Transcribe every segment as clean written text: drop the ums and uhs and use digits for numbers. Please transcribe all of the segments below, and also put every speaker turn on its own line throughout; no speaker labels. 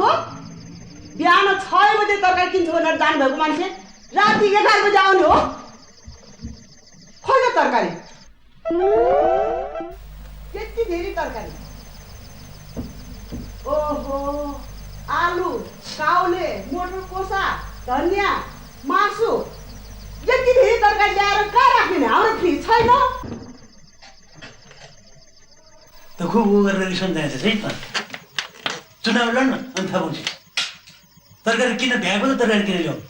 हो? बिहान 6 बजे तरकारी किन्छ भनेर जानुभएको मान्छे राति 11 बजे आउने हो? खोइ न तरकारी त्यति धेरै तरकारी। ओहो, आलु, काउले, मटर कोसा, धनिया, मासु, यति धेरै तरकारी ल्याएर कहाँ राख्ने? हाम्रो फ्रिज छैन।
त खुब उ गरेर रिसन जान्छ है त। चुनाव लड्न अनि थाहा पाउँछ। तरकारी किन भ्याएको त तरकारी किन ल्याउनु?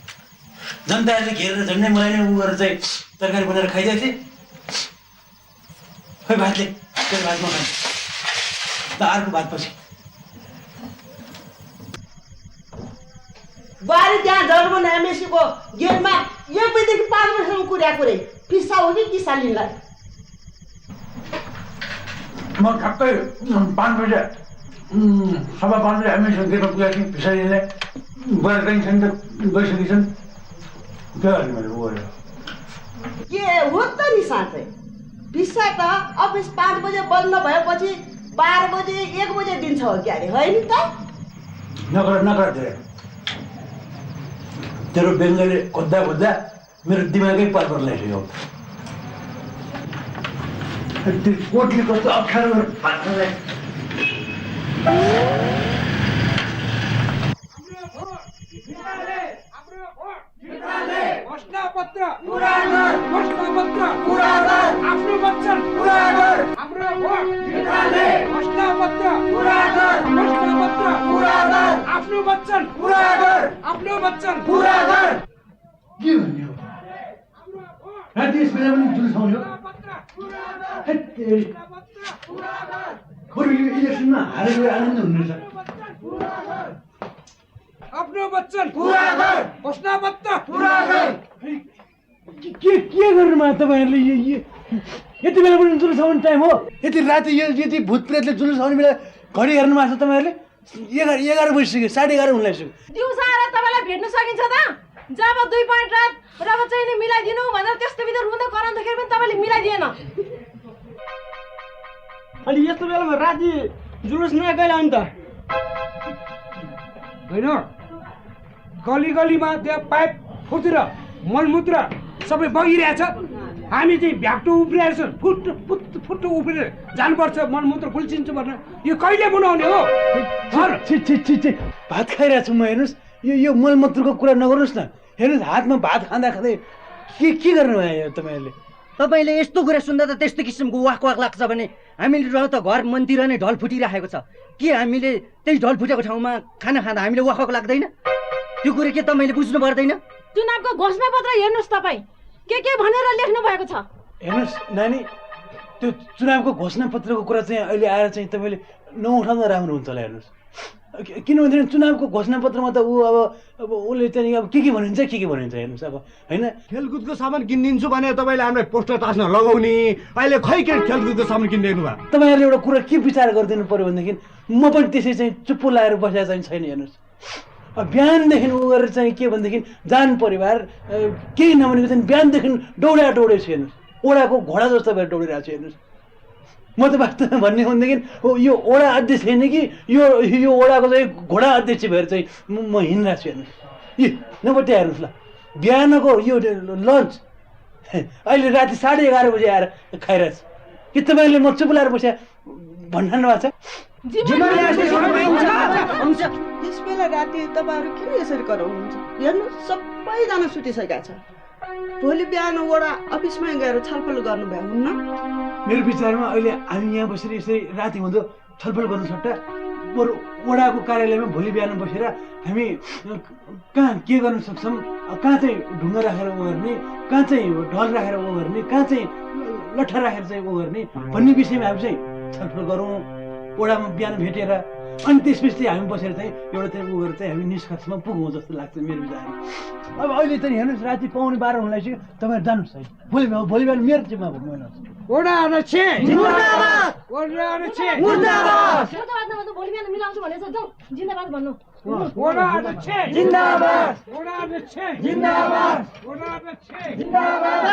जनताहरूले घेरेर झन्डै मलाई नै उ गरेर चाहिँ तरकारी बनाएर खाइदिएको थिएँ। खोइ भातले त्यो भातमा खान्छ त अर्को भात पछि।
बारी त्यहाँ जर्मन एमएससीको गेटमा 1 बजेदेखि 5 बजेसम्म कुर्याएको रे। पिस्सा हो कि किस्सा लिनलाई?
म ठ्याक्कै 5 बजे 5:15 बजे एमएससीको गेटमा पुगेको थिएँ। पिसारीले गएर कहीँ छन् त गइसकेछन्। के गर्ने मैले उ गरेर?
के हो त नि साँच्चै? पिस्सा त अफिस 5 बजे बन्द भएपछि 12 बजे 1 बजे दिन्छ हो क्या अरे, होइन त?
नगर तेरो बेङ्गले खोज्दा मेरो दिमागै पार ल्याइसक्यो। त्यो कोटले कस्तो अप्ठ्यारो गरेर
घोषणापत्र पुरा गर, घोषणापत्र पुरा गर, आफ्नो वचन पुरा गर, हाम्रो भोट जिताले, घोषणापत्र पुरा गर, घोषणापत्र पुरा गर, आफ्नो वचन पुरा गर, आफ्नो वचन पुरा गर।
के भन्ने हो? राति यस बेला पनि जुलुस आउने हो? बरु यो इलेक्सनमा हारेर आनन्द हुने रहेछ।
आफ्नो वचन पुरा गर, घोषणापत्र पुरा गर।
के गर्नुमा तपाईँहरूले यति बेला पनि जुलुस आउने टाइम हो? यति राति यति भूत प्रेतले जुलुस आउने बेला घडी हेर्नु भएको छ तपाईँहरूले? 11 बजिसक्यो, 11:30 हुन लाग्यो।
दिउँसो आएर तपाईँलाई भेट्न सकिन्छ त? जब 2 पोइन्ट रात र चाहिँ नि मिलाइदिनु भनेर त्यस्तो बित्थामा रुँदै कराउँदाखेरि पनि तपाईँले मिलाइदिएन।
अनि यस्तो बेलामा राति जुलुस नगइला नि त?
होइन, गली-गलीमा त्यो पाइप फुटेर मलमूत्र सबै बगिरहेछ। हामी चाहिँ भ्याक्टो उफ्रिरहेछ, फुट्टो उफ्रेर जानुपर्छ, मलमूत्र खुल्चिन्छ भनेर यो कहिले बनाउने हो?
भात खाइरहेको छु म। हेर्नुहोस्, यो मलमूत्रको कुरा नगर्नुहोस् न। हेर्नुहोस्, हातमा भात खाँदै के गर्नुभयो तपाईँहरूले?
तपाईँले यस्तो कुरा सुन्दा त त्यस्तो किसिमको वाक लाग्छ भने हामीले र त घर मन्दिर नै ढल फुटिरहेको छ। के हामीले त्यही ढल फुटेको ठाउँमा खाना खाँदा हामीले वाक लाग्दैन? त्यो कुरा के तपाईँले बुझ्नु पर्दैन?
चुनावको घोषणापत्र हेर्नुहोस् तपाईँ, के भनेर लेख्नु भएको छ?
हेर्नुहोस् नानी, त्यो चुनावको घोषणापत्रको कुरा चाहिँ अहिले आएर चाहिँ तपाईँले नउठाउँदा राम्रो हुन्छ होला। हेर्नुहोस्, किनभने चुनावको घोषणापत्रमा त अब उसले चाहिँ अब के भनिन्छ हेर्नुहोस्। अब होइन,
खेलकुदको सामान किनिदिन्छु भने तपाईँले हामीलाई पोस्टर टास्न लगाउने, अहिले खै के खेलकुदको सामान किनिदिनु भयो?
तपाईँहरूले एउटा कुरा के विचार गरिदिनु पऱ्यो भनेदेखि म पनि त्यसै चाहिँ चुप्पो लाएर बसेको चाहिँ छैन। हेर्नुहोस्, बिहानदेखि उ गरेर चाहिँ के भनेदेखि जान परिवार केही नभनेको चाहिँ बिहानदेखि दौडेको छु। हेर्नुहोस्, ओडाको घोडा जस्तो भएर दौडिरहेको छु। हेर्नुहोस्, म त वास्तवमा भन्ने भनेदेखि यो ओडा अध्यक्ष होइन कि यो ओडाको चाहिँ घोडा अध्यक्ष भएर चाहिँ म हिँडिरहेको छु। हेर्नुहोस्, यो नपट्टि हेर्नुहोस् ल, बिहानको यो लन्च अहिले राति 11:30 बजे आएर खाइरहेको छु। के तपाईँहरूले म चुप लाएर बस्या भन्नु भएको छ?
यस बेला राति तपाईँहरू किन यसरी कराउनुहुन्छ? हेर्नुहोस्, सबैजना सुतिसकेका छ। भोलि बिहान वडा अफिसमै गएर छलफल गर्नुभयो हुन्न?
मेरो विचारमा अहिले हामी यहाँ बसेर यसरी राति हुँदो छलफल गर्नु सट्टा बरु वडाको कार्यालयमा भोलि बिहान बसेर हामी कहाँ के गर्न सक्छौँ, कहाँ चाहिँ ढुङ्गा राखेर उ गर्ने, कहाँ चाहिँ ढल राखेर उ गर्ने, कहाँ चाहिँ लट्ठा राखेर चाहिँ उ गर्ने भन्ने विषयमा हामी चाहिँ छलफल गरौँ वडामा बिहान भेटेर। अनि त्यसपछि हामी बसेर चाहिँ एउटा चाहिँ उ गरेर चाहिँ हामी निष्कर्षमा पुगौँ जस्तो लाग्छ मेरो विचारमा। अब अहिले चाहिँ हेर्नुहोस्, राति 11:15 हुन लाग्यो। तपाईँहरू जानुहोस् है, भोलि बिहान मेरो जिम्मा भन्नुहोस्।
वडा अध्यक्ष जिन्दाबाद, वडा अध्यक्ष मुर्दाबाद,
भोलि बिहान मिलाउँछु भनेछ, जाऊ जिन्दाबाद भन्नु।
वडा अध्यक्ष जिन्दाबाद, वडा अध्यक्ष जिन्दाबाद, वडा अध्यक्ष जिन्दाबाद,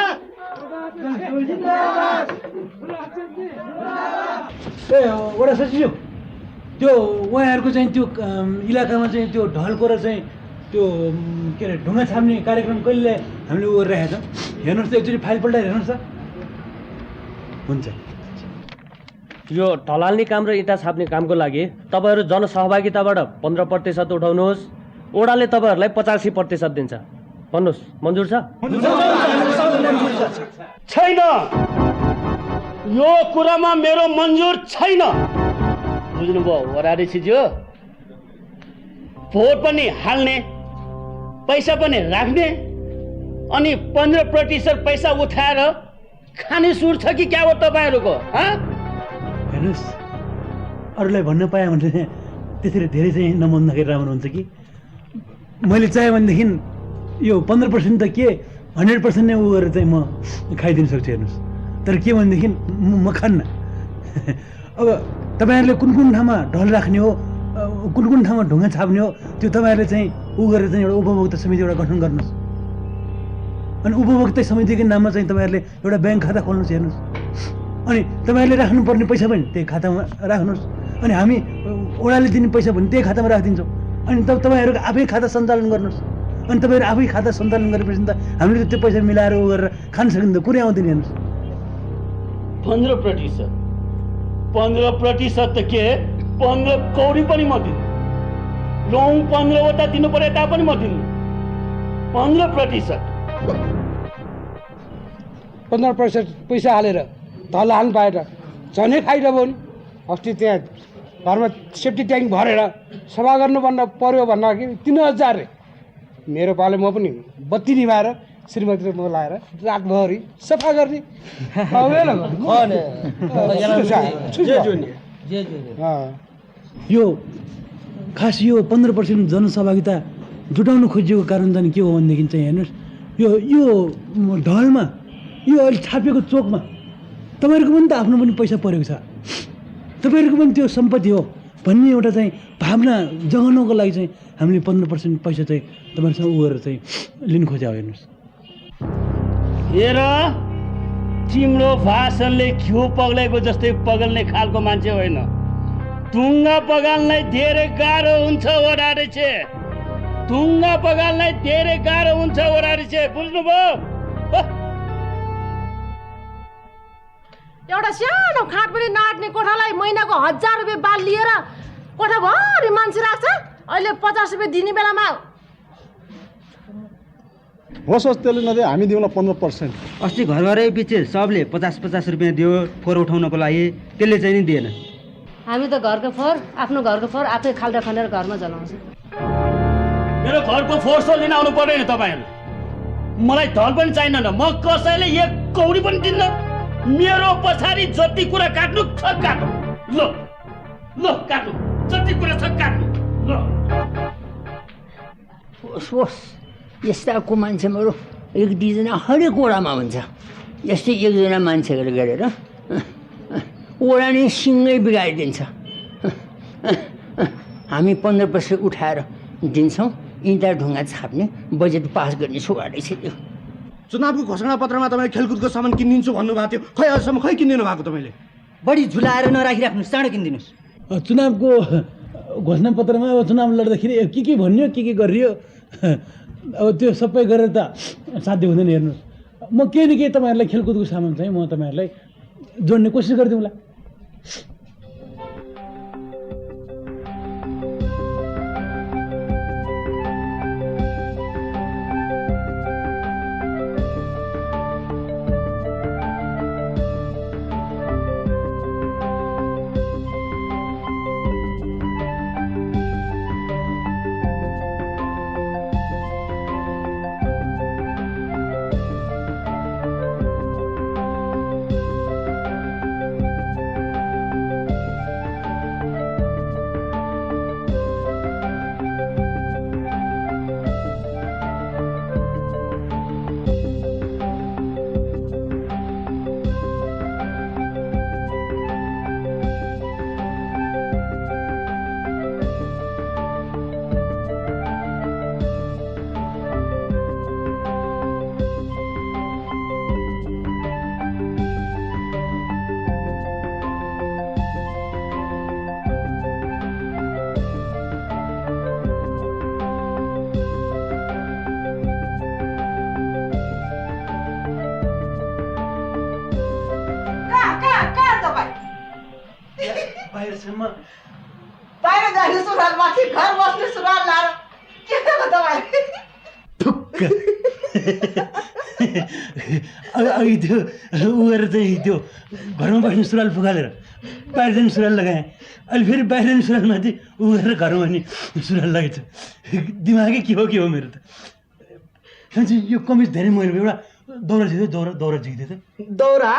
ए वडा सचिव, त्यो उहाँहरूको चाहिँ त्यो इलाकामा चाहिँ त्यो ढलको र चाहिँ त्यो के अरे ढुङ्गा छाप्ने कार्यक्रम कहिले हामीले उ गरिरहेका छौँ। हेर्नुहोस् त एकचोटि फाइल पल्टाएर हेर्नुहोस् त। हुन्छ।
यो ढलाल्ने काम र इँटा छाप्ने कामको लागि तपाईँहरू जनसहभागिताबाट 15% उठाउनुहोस्। ओडाले तपाईँहरूलाई 85% दिन्छ। भन्नुहोस्, मन्जुर छ?
छैन, यो कुरामा मेरो मन्जुर छैन। बुझ्नुभयो वराडी छिज्यो? भोट पनि हाल्ने, पैसा पनि राख्ने, अनि 15% पैसा उठाएर खाने सुर छ कि क्या हो तपाईँहरूको?
हेर्नुहोस्, अरूलाई भन्न पाएँ भने त्यसरी धेरै चाहिँ नमान्दाखेरि राम्रो हुन्छ कि। मैले चाहेँ भनेदेखि यो 15% त के 100% नै उ गरेर चाहिँ म खाइदिन सक्छु। हेर्नुहोस्, तर के भनेदेखि म खान्न। अब तपाईँहरूले कुन कुन ठाउँमा ढल राख्ने हो, कुन कुन ठाउँमा ढुङ्गा छाप्ने हो, त्यो तपाईँहरूले चाहिँ उ गरेर चाहिँ एउटा उपभोक्ता समिति एउटा गठन गर्नुहोस्। अनि उपभोक्ता समितिको नाममा चाहिँ तपाईँहरूले एउटा ब्याङ्क खाता खोल्नुहोस्। हेर्नुहोस्, अनि तपाईँहरूले राख्नुपर्ने पैसा पनि त्यही खातामा राख्नुहोस्। अनि हामी ओडाले दिने पैसा पनि त्यही खातामा राखिदिन्छौँ। अनि तपाईँहरूको आफै खाता सञ्चालन गर्नुहोस्। अनि तपाईँहरू आफै खाता सञ्चालन गरेपछि त हामीले त्यो पैसा मिलाएर उ गरेर खान सकिन्छ, कुरै आउँदैन। हेर्नुहोस्,
15% त के 15 कौडी पनि म दिनु, लौङ 15वटा दिनु पर्यो तापनि म दिनु। 15%
15% पैसा हालेर ढल हाल्नु पाएर झनै खाइरहनु नि। अस्ति त्यहाँ घरमा सेफ्टी ट्याङ्क भरेर सफा गर्नुपर्ने पर्यो भन्दाखेरि 3000 रे। मेरो पालो म पनि बत्ती निभाएर श्रीमती र म लाएर रातभरि सफा गर्ने।
यो खास यो 15% जनसहभागिता जुटाउनु खोजिएको कारण चाहिँ के हो भनेदेखि चाहिँ हेर्नुहोस्, यो ढलमा यो अहिले छापेको चोकमा तपाईँहरूको पनि त आफ्नो पनि पैसा परेको छ, तपाईँहरूको पनि त्यो सम्पत्ति हो भन्ने एउटा चाहिँ भावना जगाउनको लागि चाहिँ हामीले 15% पैसा चाहिँ तपाईँहरूसँग उ गरेर चाहिँ लिनु खोज्या हो। हेर्नुहोस्,
हेर, तिम्रो भाषणले घिउ पग्लेको जस्तै पगल्ने खालको मान्छे होइन। ढुङ्गा पगाल्नलाई धेरै गाह्रो हुन्छ ओडारे छे, ढुङ्गा पगाल्नलाई धेरै गाह्रो हुन्छ ओडारे छे। बुझ्नुभयो?
एउटा सानो खाट पनि नाट्ने कोठालाई महिनाको 1000 रुपियाँ बाल लिएर कोठाभरि मान्छे राख्छ। अहिले 50 रुपियाँ दिने बेलामा
होस् त्यसले नदिए हामी दिउँला 15%।
अस्ति घरबारै पछि सबले 50-50 रुपियाँ दियो फोहोर उठाउनको लागि, त्यसले चाहिँ नि दिएन।
हामी त घरको फोहोर, आफ्नो घरको फोहोर आफै खाल्डा खनेर घरमा जलाउँछ।
मेरो घरको फोहोर लिन आउनु पर्दैन तपाईँहरू। मलाई ढल पनि चाहिँदैन, म कसैले 1 कौडी पनि दिन्न। मेरो पछाडि जति कुरा काट्नु छ काट्नु। ल ल काट्नु, जति कुरा छ काट्नु। ल
होस्, यस्ताको मान्छे मेरो 1-2जना हरेक ओडामा हुन्छ। यस्तै 1जना मान्छे गरेर ओडा नै सिङ्गै बिगारिदिन्छ। हामी 15% उठाएर दिन्छौँ, इँटा ढुङ्गा छाप्ने बजेट पास गर्ने छोगाडै छ। त्यो
चुनावको घोषणा पत्रमा तपाईँ खेलकुदको सामान किनिदिन्छु भन्नुभएको थियो, खै अहिलेसम्म खै किनिदिनु भएको तपाईँले?
बढी झुलाएर नराखिराख्नुहोस्, चाँडो किनिदिनुहोस्।
चुनावको घोषणापत्रमा अब चुनाव लड्दाखेरि के भन्यो, के गरियो, अब त्यो सबै गरेर त साध्य हुँदैन। हेर्नुहोस्, म केही न केही तपाईँहरूलाई खेलकुदको सामान चाहिँ म तपाईँहरूलाई जोड्ने कोसिस गरिदिउँला। बाहिरसम्म
बाहिर जाने सुरुवाल माथि घर बस्ने सुरुवाल लाएर के गर्नु तपाईँ
अघि त्यो उयो चाहिँ त्यो घरमा बस्ने सुरुवाल फुकालेर बाहिर जाने सुरुवाल लगाएँ अहिले फेरि बाहिर जाने सुरुवालमाथि उ गरेर घरमा बस्ने सुरुवाल लगाएको छ दिमागै के हो मेरो त साँच्चै यो कमिज धेरै मैले एउटा दौरा झिक्दै दौरा झिक्दै त
दौरा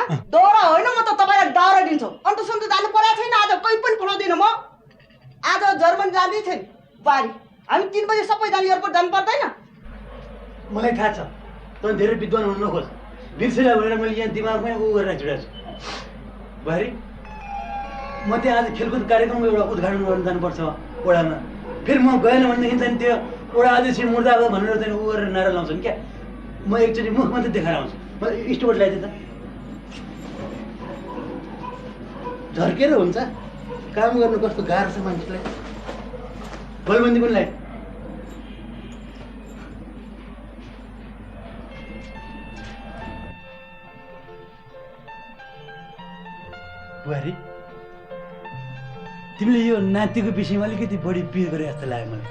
होइन म त तपाईँलाई दाउरा दिन्छु अन्त सन्त जानु परेको छैन आज कोही पनि पठाउँदिनँ म आज जर्मन जाँदै थिएँ बारी हामी 3 बजे सबैजना एयरपोर्ट जानु पर्दैन
मलाई थाहा छ तँ धेरै विद्वान हुन नखोज बिर्सेला भनेर मैले यहाँ दिमागमै उ गरेर छुटाएको छु बारी म त्यहाँ आज खेलकुद कार्यक्रमको एउटा उद्घाटन गर्न जानुपर्छ ओडामा फेरि म गएन भनेदेखि चाहिँ त्यो ओडा अध्यक्ष मुर्दाबाद भनेर चाहिँ उ गरेर नारा लाउँछन् क्या म एकचोटि मुख मात्रै देखाएर आउँछु मलाई स्टोभट ल्याइदिए त झर्केर हुन्छ काम गर्नु कस्तो गाह्रो छ मान्छेलाई बलबन्दी पनि ल्याइ बुहारी तिमीले यो नातिको विषयमा अलिकति बढी पिर गरे जस्तो लाग्यो मलाई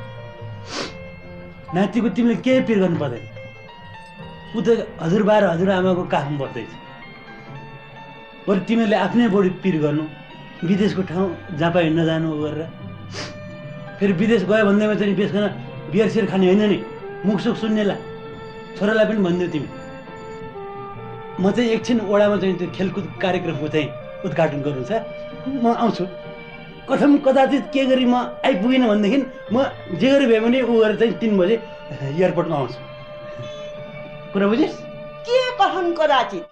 नातिको तिमीले केही पिर गर्नु पर्दैन ऊ त हजुरबा र हजुरआमाको काखमा बस्दैछ बरु तिमीहरूले आफ्नै बढी पिर गर्नु विदेशको ठाउँ जहाँ पाए नजानु गरेर फेरि विदेश गयो भन्दैमा चाहिँ बेसकन बियर सियर खाने होइन नि मुखसुख सुन्नेला छोरालाई पनि भनिदियो तिमी म चाहिँ एकछिन ओडामा चाहिँ त्यो खेलकुद कार्यक्रमको चाहिँ उद्घाटन गर्नु छ म आउँछु कथम कदाचित के गरी म आइपुगेन भनेदेखि म जे गरी भए पनि ऊ गरेर चाहिँ 3 बजे एयरपोर्टमा आउँछु कुरा बुझिस्
के कहन कदाचित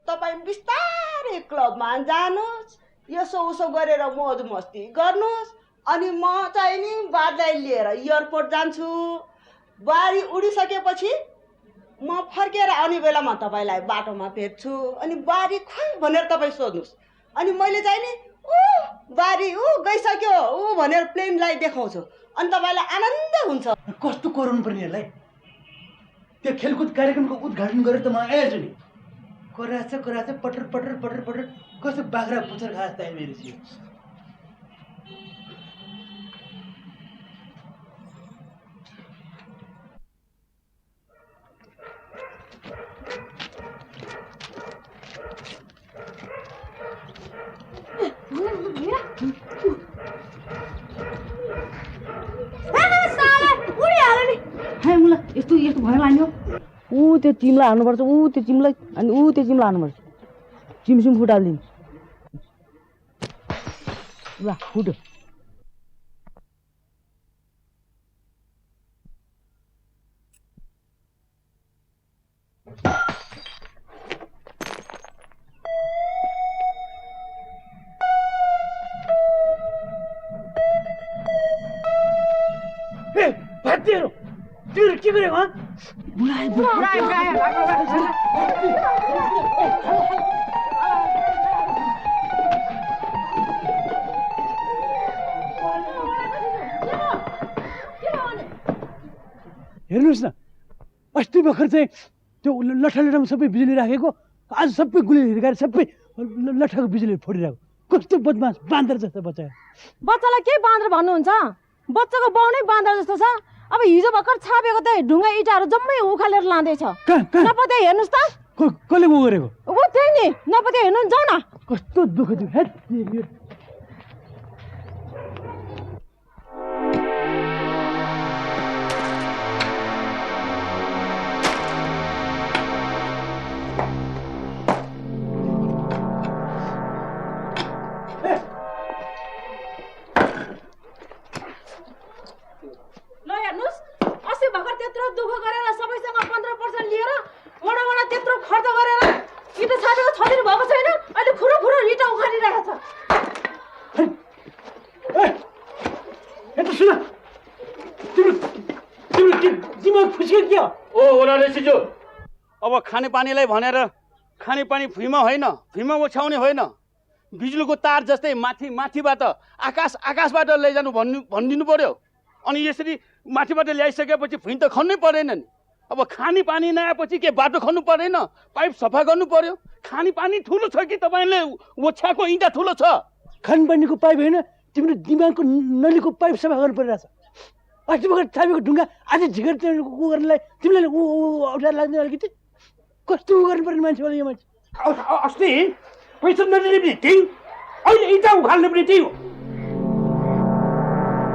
तपाईँ बिस्तारै क्लबमा जानुहोस् यसो उसो गरेर मौज मस्ती गर्नुहोस् अनि म चाहिँ नि बादलाई लिएर एयरपोर्ट जान्छु बारी उडिसकेपछि म फर्केर आउने बेलामा तपाईँलाई बाटोमा भेट्छु अनि बारी खोइ भनेर तपाईँ सोध्नुहोस् अनि मैले चाहिँ नि ऊ बारी ऊ गइसक्यो ऊ भनेर प्लेनलाई देखाउँछु अनि तपाईँलाई आनन्द हुन्छ
कस्तो कराउनु पर्नेहरूलाई त्यो खेलकुद कार्यक्रमको उद्घाटन गरेर त म आएछु नि कराछ पटर पटर पटर पटर कस्तो बाख्रा पुच्छर खास त मेरो थियो
यस्तो यस्तो भएर लाग्यो ऊ त्यो चिम्ला हान्नुपर्छ ऊ त्यो चिम्ला अनि ऊ त्यो चिम्ला हान्नुपर्छ चिमसिम फुटालिदिनु ल फुट्यो
के गरेको हेर्नुहोस् न अस्ति भर्खर चाहिँ त्यो लट्ठामा सबै बिजुली राखेको आज सबै गुली हिर्काएर सबै लट्ठाको बिजुली फोडिरहेको कस्तो बदमास बाँदर जस्तो बच्चा
बच्चालाई के बाँदर भन्नुहुन्छ बच्चाको बाउ नै बाँदर जस्तो छ अब हिजो भर्खर छापेको त ढुङ्गा इँटाहरू जम्मै उखालेर लाँदैछ नपत्या हेर्नुहोस् त
कसले उ गरेको
ऊ त्यही नि नपत्या हेर्नु जाउँ न
कस्तो दुःख दियो
अब खानेपानीलाई भनेर खानेपानी भुइँमा होइन भुइँमा ओछ्याउने होइन बिजुलीको तार जस्तै माथिबाट आकाशबाट लैजानु भनिदिनु पर्यो अनि यसरी माथिबाट ल्याइसकेपछि भुइँ त खन्नै परेन नि अब खानेपानी नआएपछि के बाटो खन्नु परेन पाइप सफा गर्नु पर्यो खानेपानी ठुलो छ कि तपाईँले ओछ्याएको इँटा ठुलो छ
खानपानीको पाइप होइन तिम्रो दिमागको नलीको पाइप सफा गर्नु परिरहेछ अस्ति भर्खर थापेको ढुङ्गा आज झिकेर उ गर्नलाई तिमीलाई अप्ठ्यारो लाग्दैन अलिकति कस्तो उ गर्नुपर्ने मान्छे होला यो मान्छे
अस्ति पैसा नदिने पनि त्यही अहिले इँटा उखाल्ने पनि त्यही हो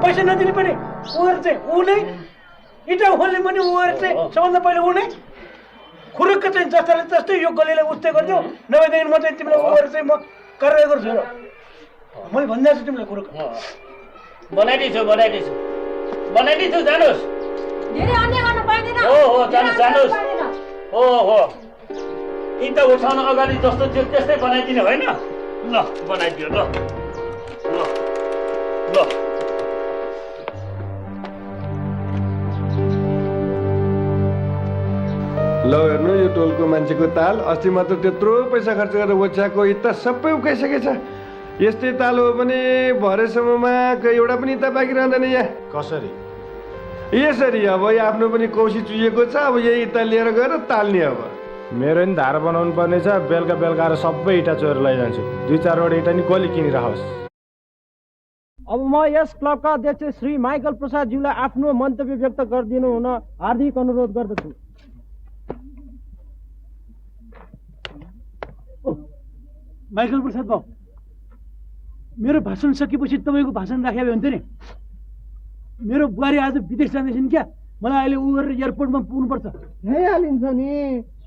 पैसा नदिने पनि उनीहरू चाहिँ ऊ नै इँटा उखाल्ने पनि उनीहरू चाहिँ सबभन्दा पहिला ऊ नै खुरुक्क चाहिँ जस्ताले जस्तै यो गलीलाई उस्तै गरिदियो नभएदेखि म चाहिँ तिमीलाई उनीहरू चाहिँ म कारवाही गर्छु र मैले भन्दा छु तिमीलाई खुरुक्क
बनाइदिन्छु जानुहोस्
धेरै अन्याय गर्न पाइँदैन
हो जानुहोस् हो इँटा उठाउन अगाडि जस्तो थियो त्यस्तै बनाइदिने होइन ल बनाइदियो ल
हेर्नु यो टोलको मान्छेको ताल अस्ति मात्र त्यत्रो पैसा खर्च गरेर ओछ्याएको इँटा सबै उकाइसकेछ यस्तै ताल हो भने भरेसम्ममा एउटा पनि इँटा बाँकी रहँदैन यहाँ
कसरी
यसरी अब आफ्नो पनि कौसी चुहिएको छ अब यही इँटा लिएर गएर ताल्ने अब
मेरो नि धार बनाउनु पर्ने छ बेलुका आएर सबै इँटा चोरेर लैजान्छु 2-4 इँटा नि कसले किनिरहोस्
अब म यस क्लबका अध्यक्ष श्री माइकल प्रसादज्यूलाई आफ्नो मन्तव्य व्यक्त गरिदिनु हुन हार्दिक अनुरोध गर्दछु
माइकल प्रसाद बाबु मेरो भाषण सकेपछि तपाईँको भाषण राखे भए हुन्थ्यो नि मेरो बुहारी आज विदेश जाँदैछन् क्या मलाई अहिले उ गरेर एयरपोर्टमा पुग्नुपर्छ
भइहालिन्छ नि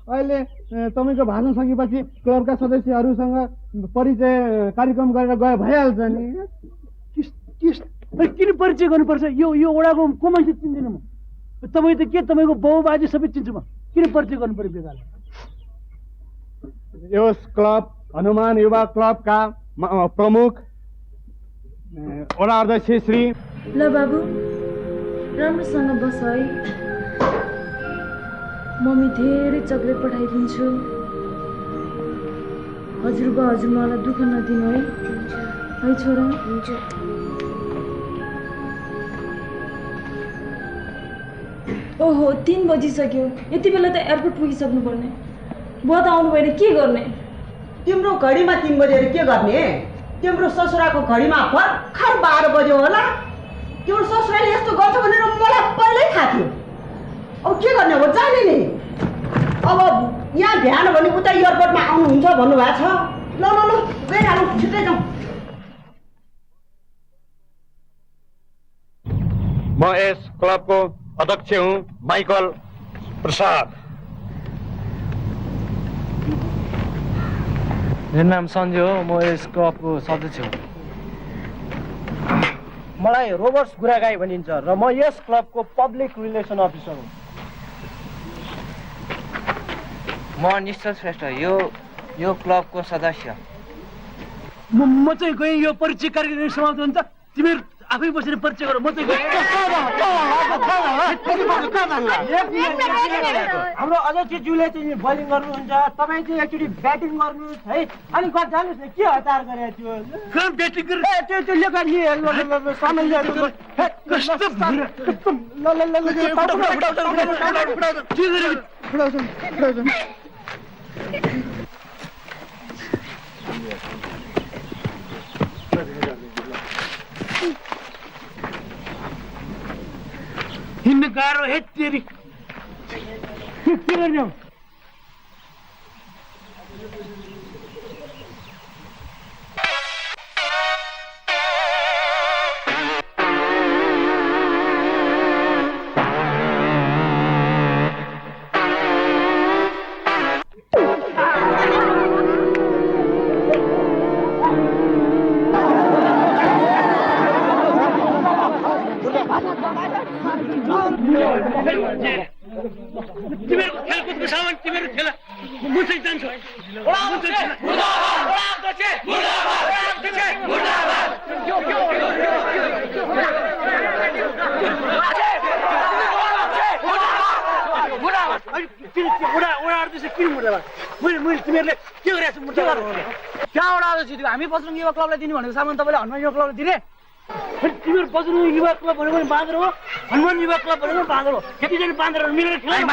अहिले तपाईँको भाषण सकेपछि क्लबका सदस्यहरूसँग परिचय कार्यक्रम गरेर गए भइहाल्छ नि
किन परिचय गर्नुपर्छ यो वडाको को मान्छे चिन्दैन म तपाईँ त के तपाईँको बाउ बाजे सबै चिन्छु म किन परिचय गर्नु पर्यो बेकारले
यस क्लब हनुमान युवा क्लबका प्रमुख वडा अध्यक्ष श्री
ल बाबु राम्रोसँग बस है मम्मी धेरै चक्लेट पठाइदिन्छु हजुरबा हजुरमालाई दुःख नदिनु है छोरा हुन्छ ओहो 3 बजिसक्यो यति बेला त एयरपोर्ट पुगिसक्नु पर्ने बुवा त आउनु भएन के गर्ने
तिम्रो घडीमा 3 बजेर के गर्ने तिम्रो ससुराको घडीमा भर्खर 12 बज्यो होला तिम्रो ससुराले यस्तो गर्छ भनेर मलाई पहिल्यै थाहा थियो अब के गर्ने हो जाने नि अब यहाँ भ्यान भने उता एयरपोर्टमा आउनुहुन्छ भन्नुभएको छ ल गइहालौँ छिट्टै जाउँ
म यस क्लबको अध्यक्ष हुँ माइकल प्रसाद
मेरो नाम सञ्जय हो म यस क्लबको सदस्य हुँ मलाई रोबर्ट्स गुरागाई भनिन्छ र म यस क्लबको पब्लिक रिलेसन अफिसर हुँ
म निश्चल श्रेष्ठ यो क्लबको सदस्य
म चाहिँ गएँ यो परिचय कार्यक्रम समाप्त हुन्छ तिमीहरू आफै बसेर परिचय गर म चाहिँ
हाम्रो अध्यक्षज्यूले चाहिँ बलिङ गर्नुहुन्छ तपाईँ चाहिँ एकचोटि ब्याटिङ गर्नुहोस् है अनि जानुहोस् न के हतार गरेको थियो
ब्याटिङ हिँड्न गाह्रो हे तेरी के गर्ने हो तिमीहरूको खेलकुदको सामान तिमीहरू खेला म चाहिँ जान्छु तिमीहरूले के गरेको छ
कहाँबाट जित्यो हामी बजरङ्ग युवा क्लबलाई दिने भनेको सामान तपाईँले हनुमान युवा क्लबलाई दिने
तिमीहरू बजरङ्ग युवा क्लब भनेको पनि बाँदर हो हनुमान युवा क्लब भनेको पनि बाँदर हो यतिजना बाँदरहरू मिलेर खेल्नु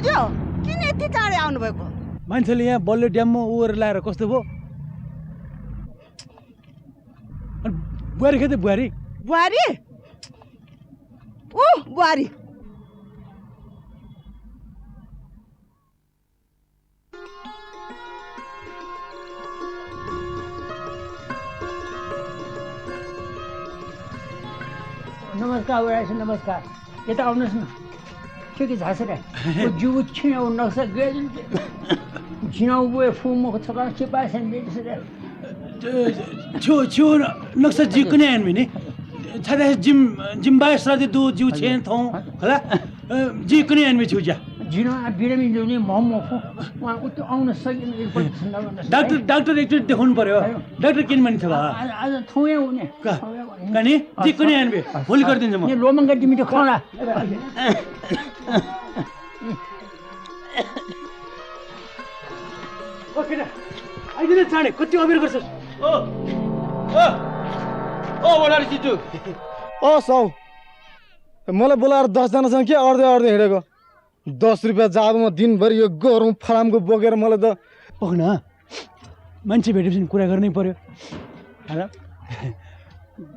बोज्यू किन यति चाँडै आउनुभएको?
मान्छेले यहाँ बल्यो ड्याममा ओर लाएर कस्तो भयो? अनि बुहारी खेते बुहारी
बुहारी ऊ बुहारी
नमस्कार बुढाजी नमस्कार यता आउनुहोस् न के झाँसेर जिउ छिनाउ नक्सा गए झिनाउ गयो फुमको छोरा चिपासन
छो छो नक्सा जी कुनै आएन नि छादा जिम जिम्बाय सरादे दो जिउ छेन थौ होला जी कुनै आएन छु जा
झिना बिरामी जोनी मोमो वहाँ उतो आउन सकिन एकपल्ट ठन्डा गर्न
डाक्टर एकचोटि देखाउनु पर्यो डाक्टर किन मान्छे भा
आज थुए हुने
कनी जी कुनै आएन भोलि गरिदिन्छु म
यो लोमङ्गा तिमीले खाउला
ओके न आइदिने चाँडै कति अबेर गर्छस्
ओ बोलारी चिजु सौ मलाई बोलाएर 10 जनासँग के अर्दै हिँडेको 10 रुपियाँ जाबमा दिनभरि यो गरौँ फलामको बोकेर मलाई त
न मान्छे भेटेपछि कुरा गर्नै पर्यो होइन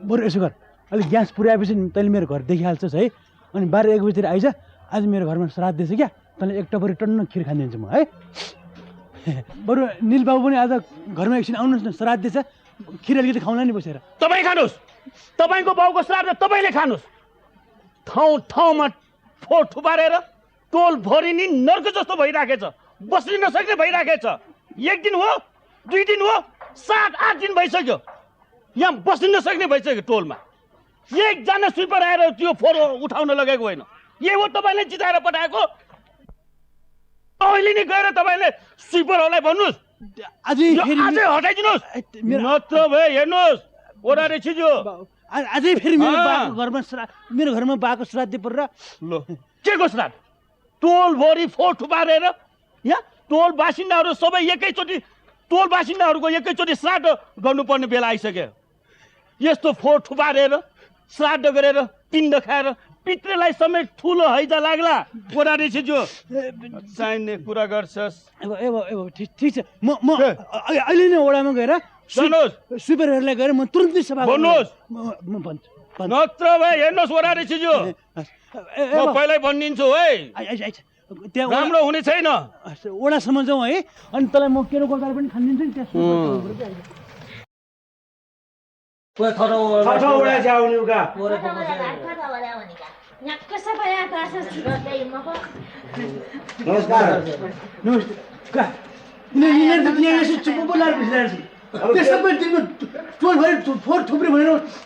बरु यसो गर अलिक ग्यास पुर्याएपछि तैँले मेरो घर देखिहाल्छस् है अनि 12-1 बजीतिर आइज आज मेरो घरमा श्राद्ध छ क्या तैँले एक टपरी टन्न खिर खानिदिन्छु म है बरु निल बाबु पनि आज घरमा एकछिन आउनुहोस् न श्राद्ध छ खिर अलिकति खाउँला नि बसेर
तपाईँ खानुहोस् तपाईँको बाउको श्राद्ध तपाईँले खानुहोस् ठाउँमा फोहोर थुपारेर टोल भरि नि नर्क जस्तो भइराखेछ बस्न नसक्ने भइराखेछ 1 दिन हो 2 दिन हो 7-8 दिन भइसक्यो यहाँ बस्न नसक्ने भइसक्यो टोलमा एकजना स्विपर आएर त्यो फोहोर उठाउन लगेको होइन यही हो तपाईँले जिताएर पठाएको अहिले नै गएर तपाईँले स्विपरहरूलाई भन्नुहोस् अझै हटाइदिनुहोस् नत्र भए हेर्नुहोस् ओरारे छिजो
अझै फेरि मेरो घरमा बाको श्राद्ध परेर
लो के को श्राद्ध टोलभरि फोहोर थुपारेर यहाँ टोल बासिन्दाहरू सबै टोल बासिन्दाहरूको एकैचोटि श्राद्ध गर्नुपर्ने बेला आइसक्यो यस्तो फोहोर थुपारेर श्राद्ध गरेर पिण्ड खाएर पितृलाई समेत ठुलो हैजा लाग्ला ओरारी छिजो चाहिने कुरा गर्छस्
ठिक छ म अहिले नै ओडामा गएर सुपरहरूलाई गएर म तुरुन्तै सभा
भन्नुहोस्
म भन्छु
नत्र भए हेर्नुहोस् ओरारी छिजो म पहिल्यै भनिदिन्छु है
त्यहाँ
राम्रो हुने छैन
ओडासम्म जाउँ है अनि तँलाई म केरो गोदार पनि खानिदिन्छु नि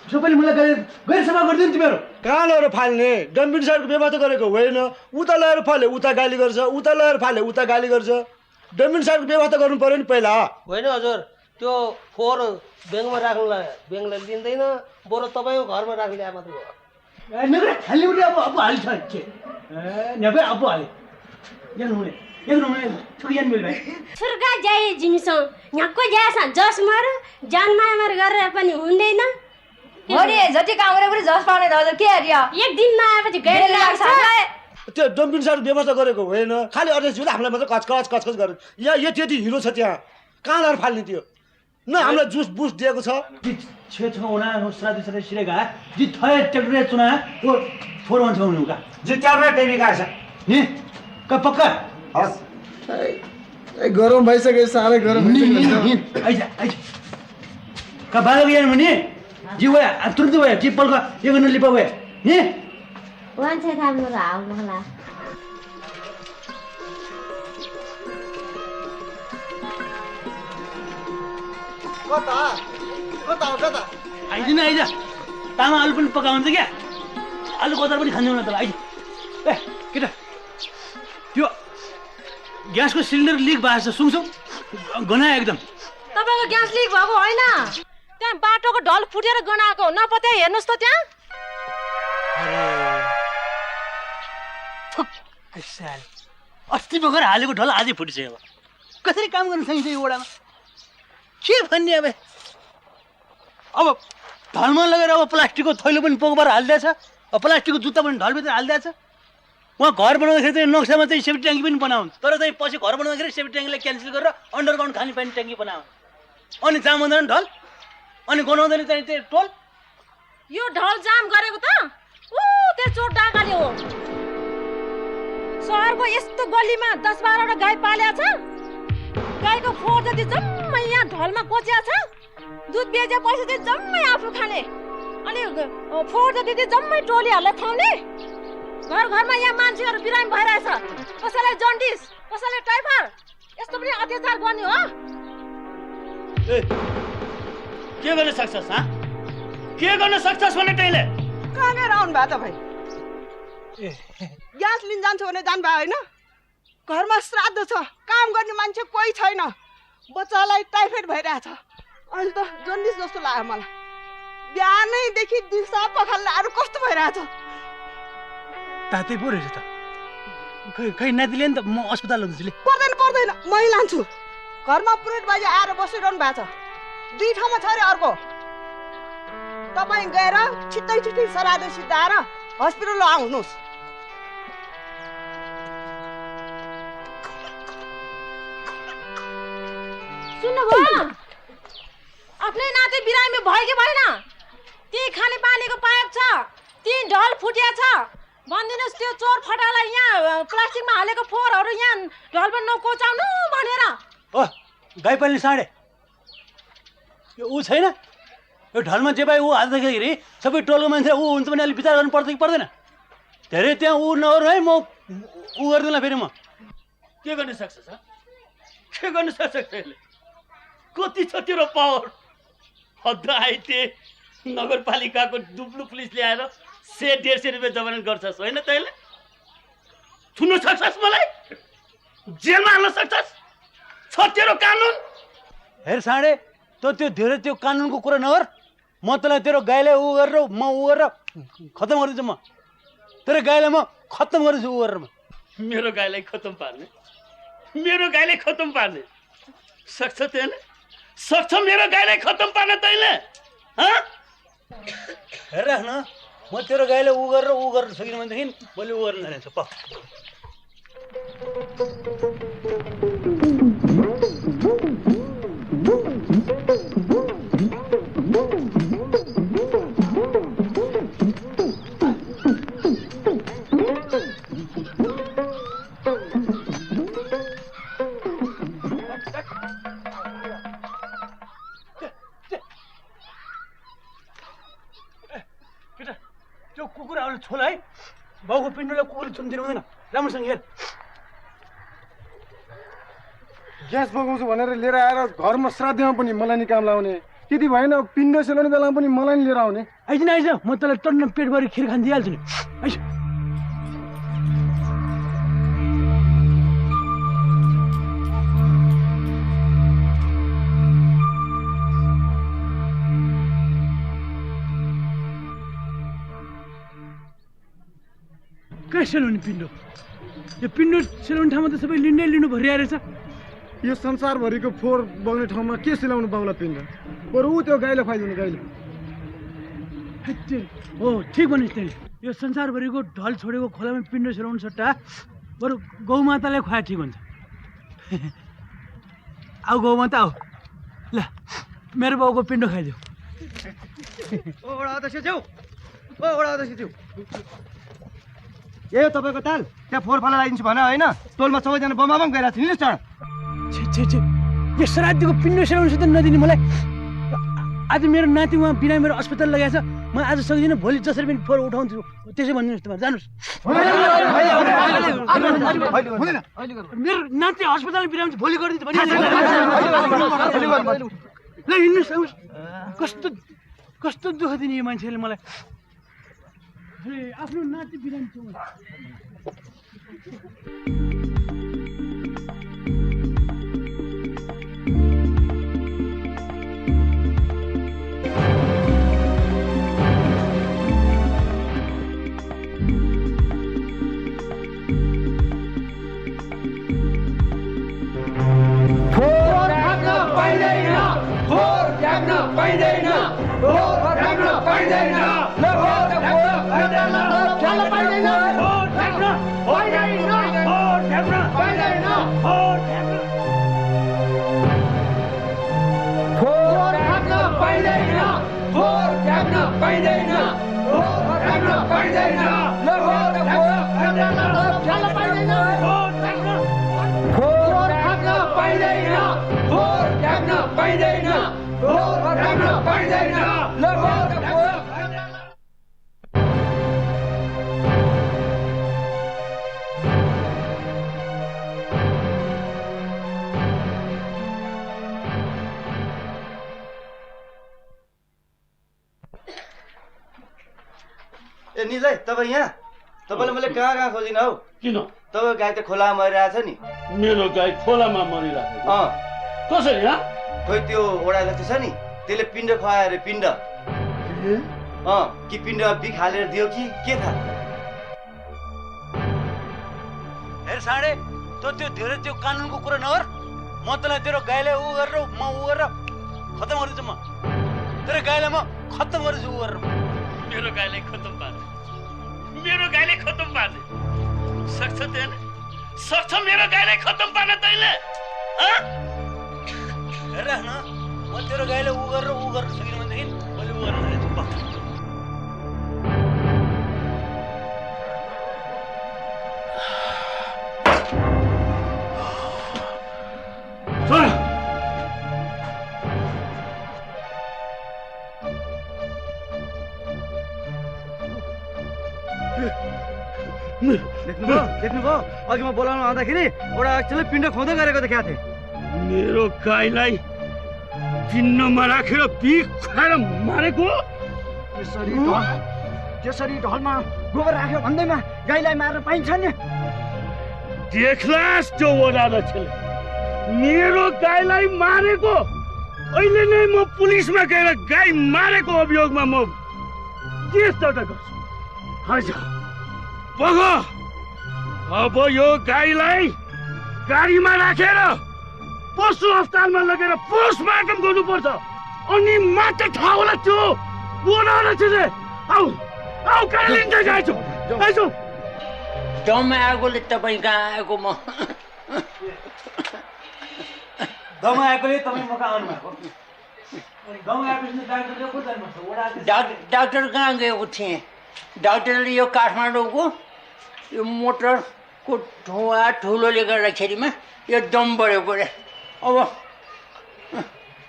सबैले मलाई गएर सफा गरिदिनु तिमीहरू
कहाँ लगेर फाल्ने डम्पिङ साइडको व्यवस्था गरेको होइन उता लगेर फाले उता गाली गर्छ उता लगेर फाले उता गाली गर्छ डम्पिङ साइडको व्यवस्था गर्नु पर्यो नि पहिला
होइन हजुर त्यो फोहोर ब्याङ्कमा राख्नुलाई ब्याङ्कले लिँदैन बरु तपाईँको घरमा राख्ने मात्रै हो
खाली अब हालिन्छ अब हाले
छुर्का जाए जिमिसौँ यहाँको ज्यासा जस मर जानमाया मर गरेर पनि हुँदैन
अरे जति काम गरे पनि जस पाउने हजुर के हरियो
एक दिनमा आएपछि गएर लाग्छ
त्यो डम्पिङ साइड व्यवस्था गरेको होइन खालि अध्यक्षले हामीलाई मात्रै कचकच गरेर यहाँ यति हिरो छ त्यहाँ कहाँ लगेर फाल्ने त्यो न हामीलाई जुस बुस दिएको छ
छेछौना श्राद्ध सरे सिरेगा जी थय टेक्रे चुना वो फोर वन छौनु का
जी चारवटा टेबी का छ
नि का पक्का
हस ए गरम भइसक्यो सारै गरम भइसक्यो
आइज का बाल गएन भने जी वया तुरन्त वया जी पल्का यो गर्न लिपा वया नि
वान्छे थाम्नु आउनु होला
कता
आइदिन आइज तामा आलु पनि पकाउँछ क्या आलु गदार पनि खाँदैन त आइज ए केटा त्यो ग्यासको सिलिन्डर लिक भएको छ सुङसुङ गनायो एकदम
तपाईँको ग्यास लिक भएको होइन त्यहाँ बाटोको ढल फुटेर गनाएको नपत्या हेर्नुहोस् त त्यहाँ
अस्ति भर्खर हालेको ढल आजै फुटिसक्यो अब कसरी काम गर्न सकिन्छ यो वडामा के भन्ने अब ढलमा लगेर अब प्लास्टिकको थैलो पनि पोको पारेर हालिदिएछ अब प्लास्टिकको जुत्ता पनि ढलभित्र हालिदिएछ उहाँ घर बनाउँदाखेरि चाहिँ नक्सामा चाहिँ सेफ्टी ट्याङ्की पनि बनाउन्, तर चाहिँ पछि घर बनाउँदाखेरि सेफ्टी ट्याङ्कीलाई क्यान्सल गरेर अन्डरग्राउन्ड खानेपानी ट्याङ्की बनाउन्। अनि जाम हुँदैन ढल, अनि गनाउँदैन चाहिँ त्यो टोल।
यो ढल जाम गरेको त त्यो चोर डाकाले हो। सहरको यस्तो गल्लीमा 10-12 गाई पाल्या छ, गाईको फोहोर जति जम्मै यहाँ ढलमा कोचिया छ, दुध बेचे पैसा चाहिँ जम्मै आफू खाने, अनि फोहोर जति चाहिँ जम्मै टोलीहरूलाई खुवाउने। घर घरमा यहाँ मान्छेहरू बिरामी भइरहेछ, कसैलाई जन्डिस, कसैलाई टाइफाइड, यस्तो पनि अत्याचार गर्ने हो।
के गर्न सक्छस्? के गर्न सक्छस् भने तैँले?
कहाँ गएर आउनु भएको त भाइ? ग्यास लिन जान्छु भने जानुभयो होइन? घरमा श्राद्ध छ, काम गर्ने मान्छे कोही छैन, बच्चालाई टाइफाइड भइरहेछ, अहिले त जन्डिस जस्तो लाग्यो मलाई। बिहानैदेखि दिसा पखाल्ने अरू कस्तो भइरहेछ?
तातै पो रहेछ त। खै नातिले नि त म अस्पताल लान्छु।
पर्दैन पर्दैन, मै लान्छु। घरमा पुरोहित बाजे आएर बसिरहनु भएको छ, 2 ठाउँमा छ अरे अर्को। तपाईँ गएर छिट्टै छिट्टै सरादो सिद्धाएर हस्पिटल आउनुहोस्।
सुन्नुभयो? आफ्नै नाति बिरामी भयो कि भएन? त्यही खाने पानीको पाइप छ, त्यही ढल फुटिया छ, भनिदिनुहोस् त्यो चोर फटालाई यहाँ प्लास्टिकमा हालेको फोहोरहरू यहाँ ढलमा नकोचाउनु भनेर।
गाई पाल्ने साँडे यो ऊ छैन? यो ढलमा जे पाए ऊ हाल्दाखेरि सबै टोलको मान्छे ऊ हुन्छ भने अलिक विचार गर्नु पर्छ कि पर्दैन? धेरै त्यहाँ ऊ नगर्नु है, म ऊ गर्दिनँ फेरि। म
के गर्न सक्छस्? के गर्न सक्छस् तैँले? कति छ तेरो पावर? हद आइते नगरपालिकाको दुब्लु पुलिस ल्याएर 100-150 रुपियाँ जमानत गर्छस् होइन तैँले? छुन सक्छस् मलाई? जेलमा हाल्न सक्छस्? छ तेरो कानुन?
हेर साँडे, त त्यो धेरै त्यो कानुनको कुरा नगर। म तँलाई तेरो गाईलाई ऊ गरेर म ऊ गरेर खत्तम गरिदिन्छु। म तेरो गाईलाई म खत्तम गरिदिन्छु ऊ गरेर।
मेरो गाईलाई खत्तम पार्ने? मेरो गाईलाई खत्तम पार्ने सक्छ तैँले? सक्छ मेरो गाईलाई खत्तम पार्न तैँले?
हेरिराख न, म तेरो गाईलाई ऊ गरेर सकिनँ भनेदेखि मैले ऊ गर्न जानेछु। प कुकुरहरूले छोला है, बाउको पिण्डलाई कुकुरले छुन्दिनु हुँदैन। राम्रोसँग हेर।
ग्यास बगाउँछु भनेर लिएर आएर घरमा श्राद्धमा पनि मलाई नि काम लाउने, त्यति भएन पिण्ड सेलाउने बेलामा पनि मलाई नि लिएर आउने।
आइज न, आइज, म तँलाई टन्न पेटभरि खिर खान दिइहाल्छु नि। आइज। कहाँ सेलाउने पिण्ड? यो पिण्ड सेलाउने ठाउँमा त सबै लिन्डै लिनु भरिआएर छ।
यो संसारभरिको फोहोर बग्ने ठाउँमा के सिलाउनु बाउला पिण्ड? बरु त्यो गाईलाई खुवाइदिनु। गाईले
हो, ठिक भनिस् तैँले। यो संसारभरिको ढल छोडेको खोलामा पिण्ड सेलाउनु सट्टा बरु गौमातालाई खुवाए ठिक हुन्छ। आऊ गौमाता आऊ, ल मेरो बाउको पिण्ड खाइदियो।
ओ वडा अध्यक्ष ज्यू, ए तपाईँको ताल त्यहाँ फोहोर फाला लगाइदिन्छु भन होइन? टोलमा सबैजना बमाबम गइरहेको छ नि चाँडो।
छे यो श्राद्धको पिण्ड सेलाउनु त नदिने मलाई। आज मेरो नाति उहाँ बिना मेरो अस्पताल लगाएको छ, म आज सक्दिनँ, भोलि जसरी पनि फोहोर उठाउँछु। त्यसै भनिदिनुहोस् तपाईँ, जानुहोस्। मेरो नाति अस्पताल बिरामी भोलि गरिदिन्छु भनि। ल हिँड्नुहोस्, आउनुहोस्। कस्तो दुःख दिने यो मान्छेले मलाई। आफ्नो नाति बिरामी छ।
पाइँदैन भोट राख्न पाइँदैन भोट राख्न पाइँदैन भोट राख्न पाइँदैन भोट राख्न पाइँदैन भोट राख्न पाइँदैन
ए निजै तपाईँ यहाँ तपाईँले मैले कहाँ कहाँ खोजिनँ हौ
किन
तपाईँको गाई त खोलामा मरिरहेछ नि
मेरो गाई खोलामा मरिरहेको कसरी
खोइ त्यो ओडाले छ नि त्यसले पिण्ड खुवायो अरे पिण्ड कि पिण्ड बिख हालेर दियो कि के थाहा
हेर साँडे तँ त्यो धेरै त्यो कानुनको कुरा नगर म तँलाई तेरो गाईलाई उ गरेर म उ गरेर खत्तम गरिदिन्छु म तेरो गाईलाई म खत्तम गरिदिन्छु उ गरेर
मेरो गाईलाई खत्तम पार्छ मेरो गाईले खत्तम पार्छ सक्छ तेन सक्छ मेरो गाईलाई खत्तम पार्न तैँले
हेर न म तेरो गाईलाई उ गरेर सकिन भनेदेखि मैले उ गरेर
देख्नुभयो अघि म बोलाउन आउँदाखेरि एउटा एक्चुअली पिण्ड खुवाउँदै गरेको देखाएको थिएँ
मेरो गाईलाई पिण्डमा राखेर बिख खुवाएर मारेको
त्यसरी ढलमा गोबर राख्यो भन्दैमा गाईलाई मार्न पाइन्छ नि
देखलास् त्यो ओडाध्यक्षले मेरो गाईलाई मारेको अहिले नै म पुलिसमा गएर गाई मारेको अभियोगमा म केस दर्ता गर्छु हजुर बग अब यो गाईलाई गाडीमा राखेर पशु अस्पतालमा लगेर पोस्टमार्टम गर्नुपर्छ अनि मात्र थाहा होला त्यो ओडाध्यक्षले आऊ आऊ गाडी लिँदै जान्छु आइजो
दम आएकोले तपाईँ कहाँ आएको म
दम आएकोले तपाईँ म कहाँ आउनुभएको दम आएपछि डाक्टरले को जानुपर्छ
डाक्टर कहाँ गएको थिएँ डाक्टरले यो काठमाडौँको यो मोटरको धुवा ठुलोले गर्दाखेरिमा यो दम बढेको रे अब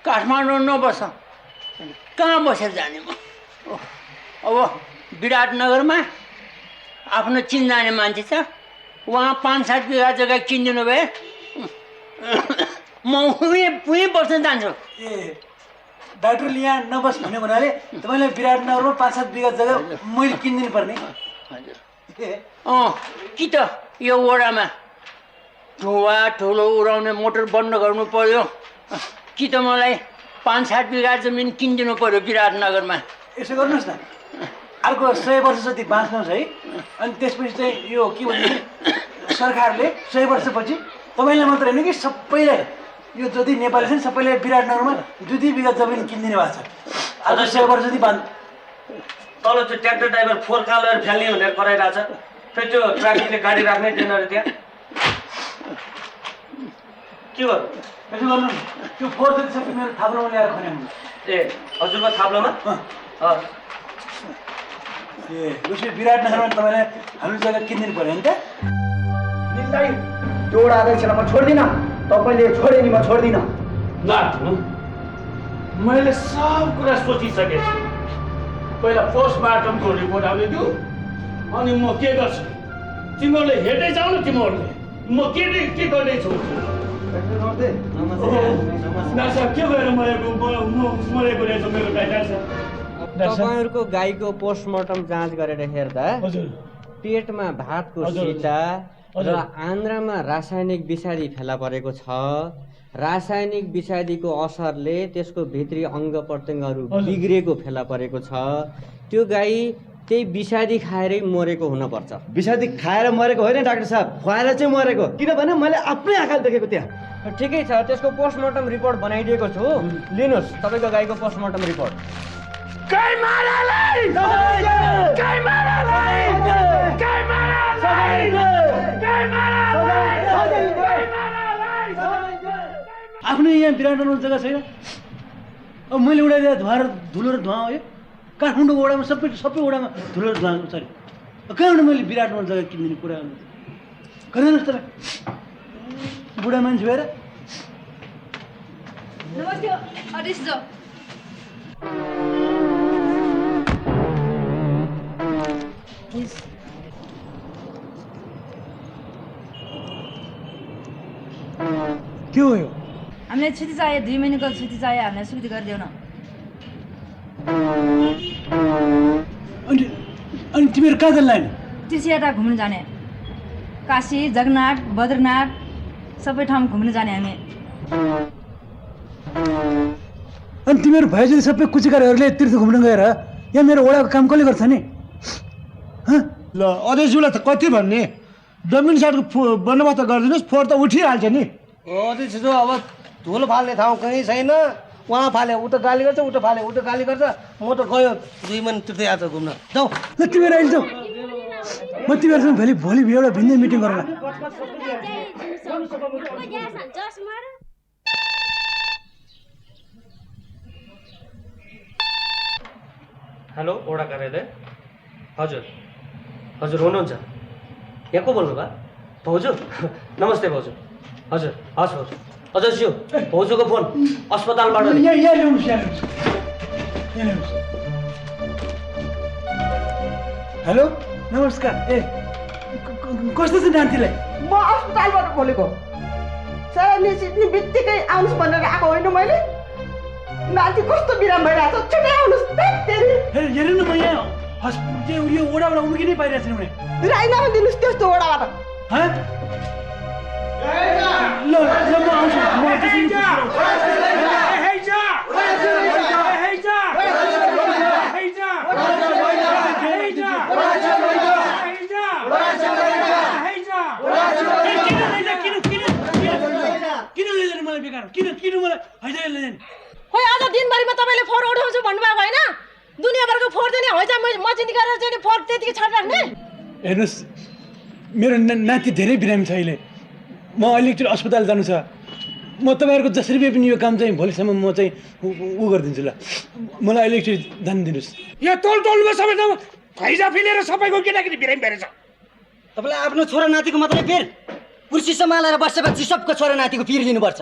काठमाडौँ नबस कहाँ बसेर जाने म अब विराटनगरमा आफ्नो चिन्जाने मान्छे छ उहाँ 5-7 बिघा जग्गा किनिदिनु भए म उहीँ बस्न जान्छु
ए डाक्टरले यहाँ नबस भन्यो भन्नाले तपाईँलाई विराटनगरमा 5-7 बिघा जग्गा मैले किनिदिनु पर्ने
कि त यो वडामा धुवा ठुलो उडाउने मोटर बन्द गर्नु पर्यो कि त मलाई 5-7 बिघा जमिन किनिदिनु पर्यो विराटनगरमा
यसो गर्नुहोस् न अर्को 100 वर्ष जति बाँच्नुहोस् है अनि त्यसपछि चाहिँ यो के भन्छ सरकारले 100 वर्षपछि तपाईँलाई मात्र होइन कि सबैलाई यो जति नेपाली छन् सबैले विराटनगरमा 2-2 बिघा जमिन किनिदिने भएको छ आज 100 वर्ष जति बाँच्नु
तल त्यो ट्र्याक्टर ड्राइभर फोहोर कालेर फ्याल्ने भनेर कराइरहेछ फेरि त्यो ट्राफिकले गाडी राख्नै दिएन अरे त्यहाँ के गर्नु
यसो गर्नु त्यो फोहोर जति सबै मेरो थाप्लोमा ल्याएर खन्याउनु
ए हजुरको थाप्लोमा
ए उसले विराटनगरमा तपाईँलाई हाम्रो जग्गा किनिदिनु पऱ्यो नि त
त्यो एउटा अध्यक्षलाई म छोड्दिनँ तपाईँले छोडे नि म छोड्दिनँ
नाच्नु मैले सब कुरा सोचिसकेको छु पहिला पोस्टमार्टमको रिपोर्ट आउने दिउ अनि म के गर्छु तिमीहरूले हेर्दै जाऊ न तिमीहरूले म के गर्दैछु डाक्टर के भएर मरेको रहेछ मेरो गाई डाक्टर
तपाईँहरूको गाईको पोस्टमार्टम जाँच गरेर हेर्दा पेटमा भातको सिटा र आन्द्रामा रासायनिक विषादी फेला परेको छ रासायनिक विषादीको असरले त्यसको भित्री अङ्ग प्रत्यङ्गहरू बिग्रेको फेला परेको छ त्यो गाई त्यही विषादी खाएरै मरेको हुनपर्छ
विषादी खाएर मरेको होइन डाक्टर साहब खुवाएर चाहिँ मरेको किनभने मैले आफ्नै आँखाले देखेको त्यहाँ
ठिकै छ त्यसको पोस्टमार्टम रिपोर्ट बनाइदिएको छु लिनुहोस् तपाईँको गाईको पोस्टमार्टम रिपोर्ट
आफ्नै यहाँ विराटनगर जग्गा छैन अब मैले उडाइदिए धुवा र धुलो र धुवा हो काठमाडौँ वडामा सबै वडामा ठुलो सरी कहाँबाट मैले विराटमा जग्गा किनिदिने कुरा गर्दैनस् त बुढा मान्छे भएर।
नमस्ते अध्यक्ष।
के हो यो?
हामीलाई छुट्टी चाहियो, 2 महिनाको छुट्टी चाहियो, हामीलाई सुविधा गरिदेऊ न।
अनि तिमीहरू कहाँ जाने लाइन?
तीर्थयात्रा घुम्न जाने, काशी जगन्नाथ बद्रीनाथ सबै ठाउँ घुम्न जाने हामी।
अनि तिमीहरू भएपछि सबै कुचिकारीहरूले तीर्थ घुम्न गएर यहाँ मेरो वडाको काम कसले गर्छ नि?
ल अध्यक्षज्यूलाई त कति भन्ने, डम्बिङ साइडको बन्दोबस्त गरिदिनुहोस्, फोहोर त उठिहाल्छ नि।
अध्यक्षज्यू अब धुलो फाल्ने ठाउँ कहीँ छैन, उहाँ फाले ऊ त गाली गर्छ, ऊ त फाले ऊ त गाली गर्छ। म त गयो 2 महिना तीर्थयात्रा घुम्न। जाउँ
ल तिमीहरू अहिले जाऊ, म तिमीहरूसँग भोलि एउटा भिन्दै मिटिङ गरौँला।
हेलो वडा कार्यालय। हजुर हजुर हुनुहुन्छ? यहाँ को बोल्नु भयो? भाउजू नमस्ते भाउजू। हजुर हस् भाउजू। अध्यक्षज्यू भाउजूको फोन अस्पतालबाट।
यहाँ ल्याउनुहोस्, ल्याउनुहोस्। हेलो नमस्कार। कस्तो छ नातिलाई?
म अस्पतालबाट बोलेको। सर निस्किने बित्तिकै आउनुहोस् भनेर आएको होइन मैले। नाति कस्तो बिराम भइरहेको छ, छिटै आउनुहोस्।
हेर्नु न म यहाँ यो वडाबाट उम्किनै पाइरहेको छैन भने।
राजीनामा दिनुहोस् त्यस्तो वडाबाट।
ल म आउँछु। किन मलाई हैजा ल्याइदिने?
खोइ आज दिनभरिमा तपाईँले फोहोर उठाउँछु भन्नुभएको होइन? दुनियाँभरको फोहोर चाहिँ हैजा मचिनी गरेर चाहिँ फोहोर त्यतिकै छाडिराख्ने?
हेर्नुहोस् मेरो नाति धेरै बिरामी छ अहिले, म अहिले एकचोटि अस्पताल जानु छ। म तपाईँहरूको जसरी भए पनि यो काम चाहिँ भोलिसम्म म चाहिँ उ गरिदिन्छु। ल मलाई अहिले एकचोटि जानु दिनुहोस्।
यो टोलमा सबै ठाउँमा हैजा फिलेर सबैको केटाकेटी बिरामी भएर छ।
तपाईँलाई आफ्नो छोरा नातिको मात्रै फेर कुर्सी सम्हालेर बसेपछि सबको छोरा नातिको पिर लिनुपर्छ।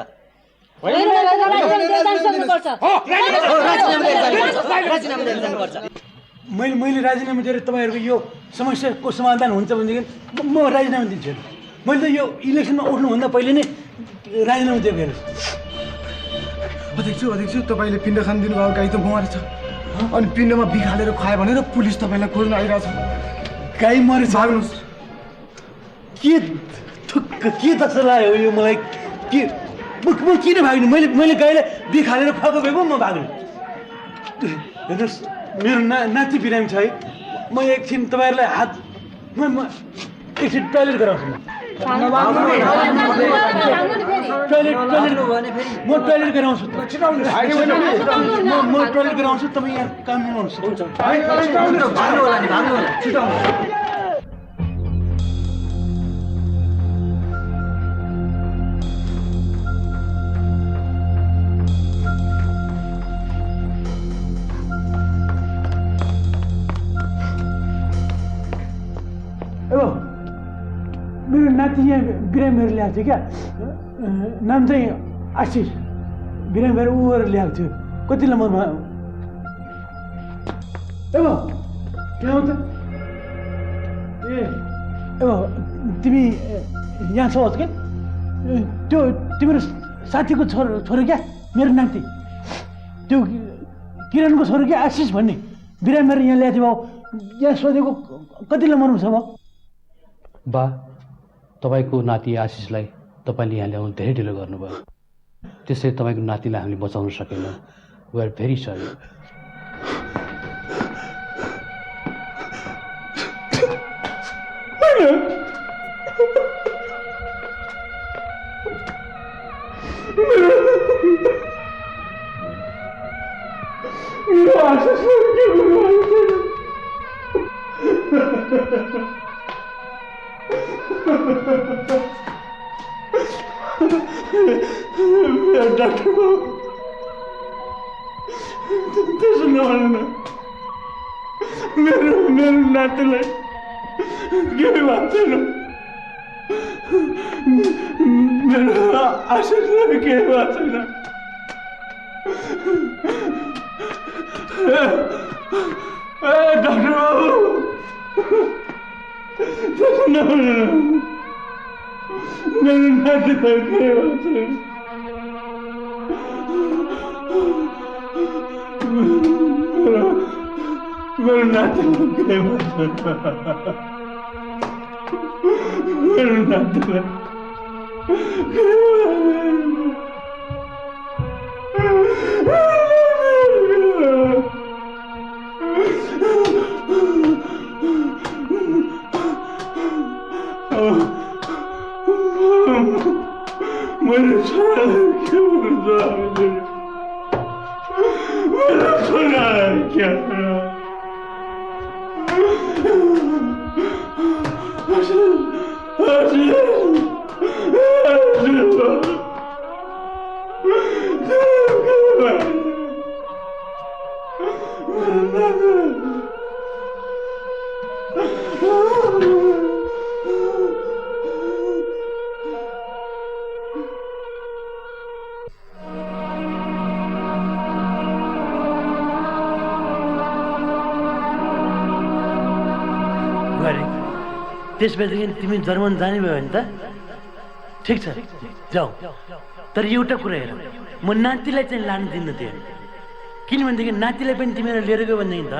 मैले राजीनामा दिएर तपाईँहरूको यो समस्याको समाधान हुन्छ भनेदेखि म राजीनामा दिन्छु। मैले त यो इलेक्सनमा उठ्नुभन्दा पहिले नै राजीनामा दिएको। हेर्नुहोस्
अध्यक्ष तपाईँले पिण्ड खान दिनुभएको गाई त बिमारी छ, अनि पिण्डमा बिख हालेर खुवायो भनेर पुलिस तपाईँलाई खोज्न आइरहेछ।
गाई मरेछ।
भाग्नुहोस्।
के दशा लाग्यो यो मलाई? के म किन भाग्नु? मैले गाईलाई बिख हालेर खुवाएको भए पो म भाग्नु। हेर्नुहोस् मेरो नाति बिरामी छ है। म एकछिन तपाईँहरूलाई हात म एकछिन टोइलेट गराउँछु। म टोइलेट गराउँछु। म टोइलेट गराउँछु, तपाईँ यहाँ काम गर्नुहोस्। मेरो नाति यहाँ बिरामीहरू ल्याएको थियो क्या, नाम चाहिँ आशिष। बिरामीहरू ऊ गरेर ल्याएको थियो। कति नम्बरमा? क्या हो त? तिमी यहाँ छौ क्या? त्यो तिम्रो साथीको छोरो क्या, मेरो नाति त्यो किरणको छोरो क्या, आशिष भन्ने। बिरामीहरू यहाँ ल्याएको थियो। यहाँ सोधेको कति नम्बरमा छ म?
बा तपाईँको नाति आशिषलाई तपाईँले यहाँ ल्याउनु धेरै ढिलो गर्नुभयो, त्यसै तपाईँको नातिलाई हामीले बचाउन सकेनौँ। We are very sorry.
Doctor
मेरो नातिलाई केही भएको छैन मेरो आशिषलाई केही भएको छैन डाक्टर बाबु मेरो नातिलाई केही भएको छैन मेरो नातिलाई केही भएको छैन मेरो नातिलाई मेरो छोरालाई के हुन्छ मेरो छोरालाई के
त्यसपछि तिमी जर्मन जाने भयो भने त ठिक छ जाऊ तर एउटा कुरा हेर म नातिलाई चाहिँ लानु दिन्न थिएँ किनभनेदेखि नातिलाई पनि तिमीहरू लिएर गयो भनेदेखि त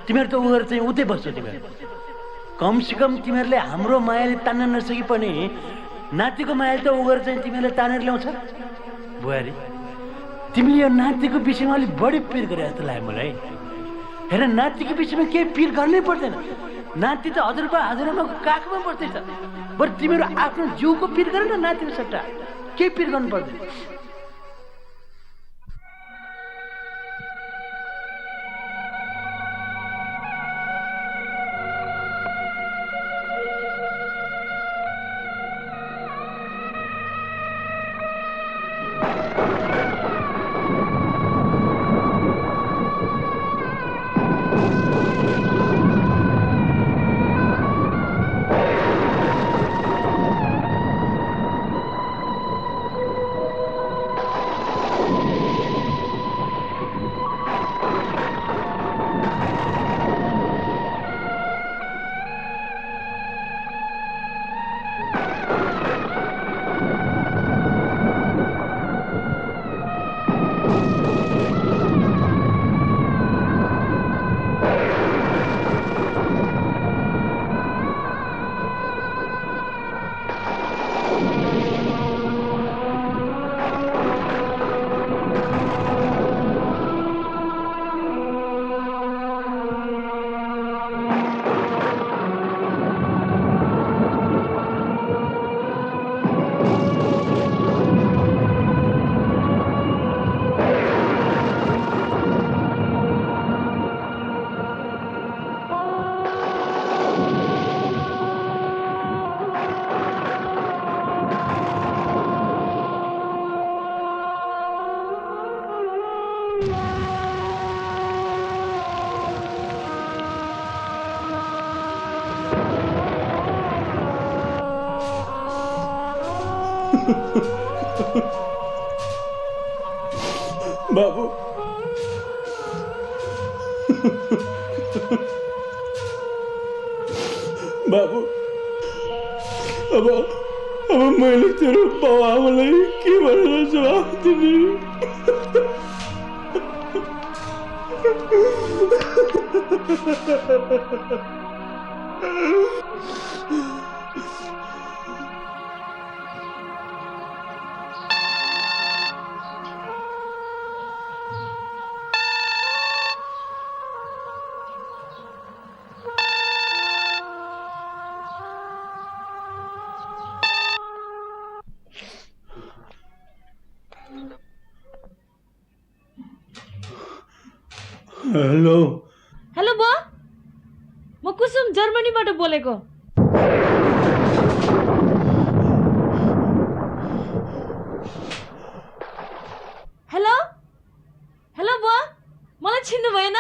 तिमीहरू त उनीहरू चाहिँ उतै बस्छौ तिमीहरू कमसेकम तिमीहरूले हाम्रो मायाले तान्न नसके पनि नातिको मायाले त उनीहरू चाहिँ तिमीहरूलाई तानेर ल्याउँछ बुहारी तिमीले यो नातिको विषयमा अलिक बढी पिर गरे जस्तो लाग्यो मलाई हेर नातिको विषयमा केही पिर गर्नै पर्दैन नाति त हजुरबा हजुरआमाको काखमा बस्दैछ बरु तिमीहरू आफ्नो जिउको पिर गर न नातिको सट्टा केही पिर गर्नु पर्दैन
बाबु बाबु अब मैले तेरो बाउ आमालाई के भनेर जवाफ दिने हेलो
हेलो बुवा म कुसुम जर्मनीबाट बोलेको हेलो हेलो बुवा मलाई चिन्नु भएन